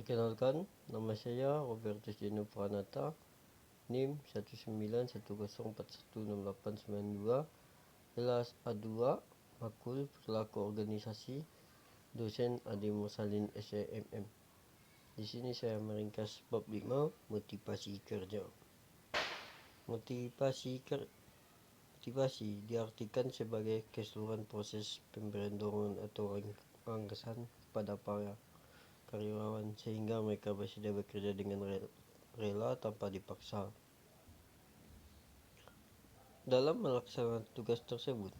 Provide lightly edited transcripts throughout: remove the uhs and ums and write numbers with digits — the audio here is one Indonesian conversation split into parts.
Perkenalkan, nama saya Robertus Jeno Pranata, NIM 19104168892, kelas A2, Makul Perilaku Organisasi, dosen Ade Mursalin SAMM. Di sini saya meringkas bab 5, motivasi kerja. Motivasi diartikan sebagai keseluruhan proses pemberian dorongan atau rangkasan kepada para karyawan sehingga mereka bersedia bekerja dengan rela tanpa dipaksa. Dalam melaksanakan tugas tersebut,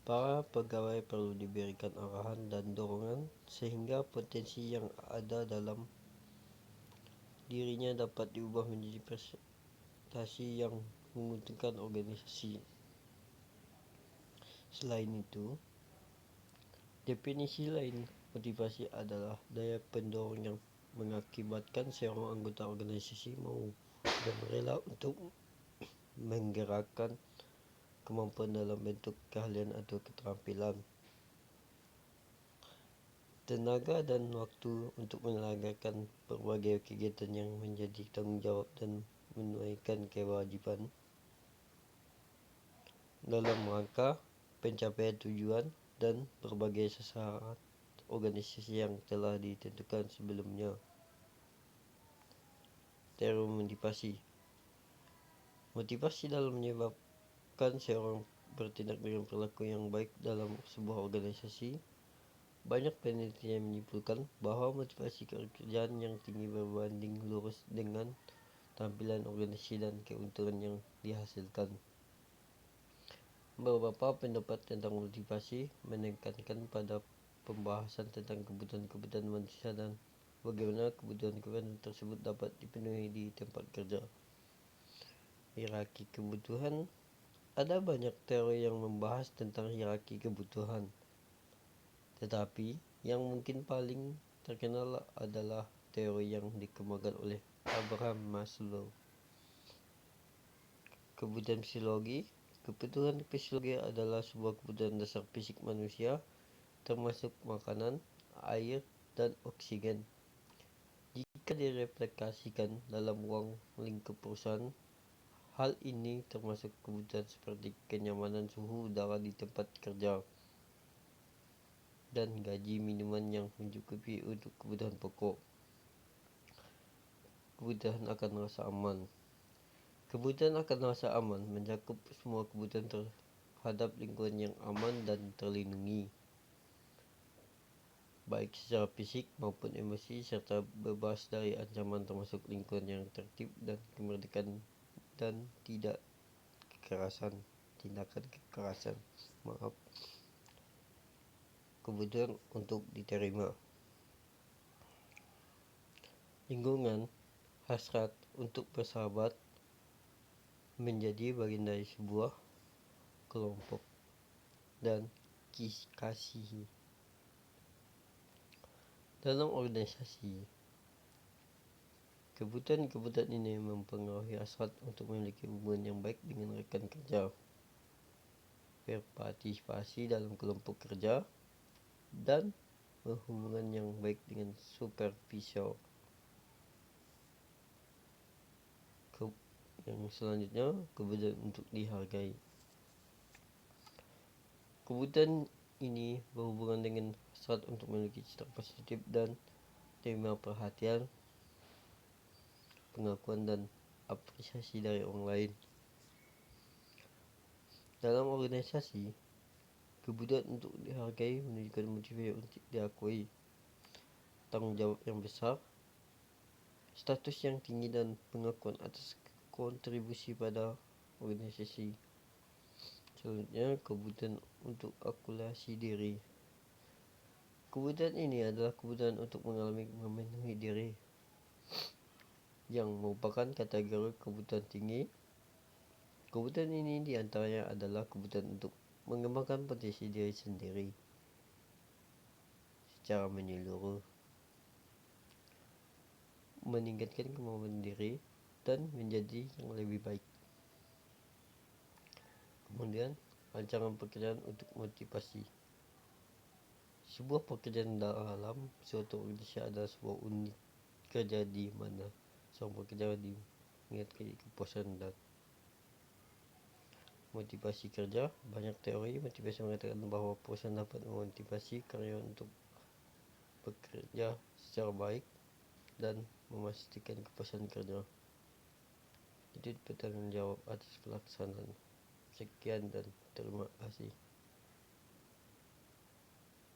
para pegawai perlu diberikan arahan dan dorongan sehingga potensi yang ada dalam dirinya dapat diubah menjadi prestasi yang menguntungkan organisasi. Selain itu, definisi lain motivasi adalah daya pendorong yang mengakibatkan seorang anggota organisasi mau dan rela untuk menggerakkan kemampuan dalam bentuk keahlian atau keterampilan, tenaga dan waktu untuk menyelenggarakan berbagai kegiatan yang menjadi tanggung jawab dan menunaikan kewajiban dalam rangka pencapaian tujuan dan berbagai sasaran organisasi yang telah ditentukan sebelumnya. Teori motivasi dalam menyebabkan seorang bertindak dengan perilaku yang baik dalam sebuah organisasi. Banyak penelitian menyimpulkan bahwa motivasi pekerjaan yang tinggi berbanding lurus dengan tampilan organisasi dan keuntungan yang dihasilkan. Beberapa pendapat tentang motivasi menekankan pada pembahasan tentang kebutuhan-kebutuhan manusia dan bagaimana kebutuhan-kebutuhan tersebut dapat dipenuhi di tempat kerja. Hierarki kebutuhan. Ada banyak teori yang membahas tentang hierarki kebutuhan, tetapi yang mungkin paling terkenal adalah teori yang dikembangkan oleh Abraham Maslow. Kebutuhan fisiologi. Kebutuhan fisiologi adalah sebuah kebutuhan dasar fisik manusia, termasuk makanan, air, dan oksigen. Jika direplikasikan dalam ruang lingkup perusahaan, hal ini termasuk kebutuhan seperti kenyamanan suhu udara di tempat kerja dan gaji minuman yang mencukupi untuk kebutuhan pokok. Kebutuhan akan rasa aman. Kebutuhan akan rasa aman mencakup semua kebutuhan terhadap lingkungan yang aman dan terlindungi, baik secara fisik maupun emosi, serta bebas dari ancaman termasuk lingkungan yang tertib dan kemerdekaan dan tindakan kekerasan. Kebutuhan untuk diterima. Lingkungan, hasrat untuk bersahabat, menjadi bagian dari sebuah kelompok, dan kasih. Dalam organisasi, kebutuhan ini mempengaruhi hasrat untuk memiliki hubungan yang baik dengan rekan kerja, berpartisipasi dalam kelompok kerja, dan berhubungan yang baik dengan supervisor. Yang selanjutnya, kebutuhan untuk dihargai. Kebutuhan ini berhubungan dengan hasrat untuk memiliki citra positif dan terima perhatian, pengakuan, dan apresiasi dari orang lain. Dalam organisasi, kebutuhan untuk dihargai menunjukkan motivasi untuk diakui, tanggung jawab yang besar, status yang tinggi, dan pengakuan atas kontribusi pada organisasi. Selanjutnya, kebutuhan untuk akulasi diri. Kebutuhan ini adalah kebutuhan untuk memenuhi diri, yang merupakan kategori kebutuhan tinggi. Kebutuhan ini diantaranya adalah kebutuhan untuk mengembangkan potensi diri sendiri secara menyeluruh, meningkatkan kemampuan diri, dan menjadi yang lebih baik. Kemudian, rancangan pekerjaan untuk motivasi. Sebuah pekerjaan dalam suatu organisasi adalah sebuah unit kerja di mana seorang pekerja mengingatkan kepuasan dan motivasi kerja. Banyak teori motivasi mengatakan bahwa perusahaan dapat memotivasi karyawan untuk bekerja secara baik dan memastikan kepuasan kerja. Itu bertanggung jawab atas pelaksanaan. Sekian dan terima kasih.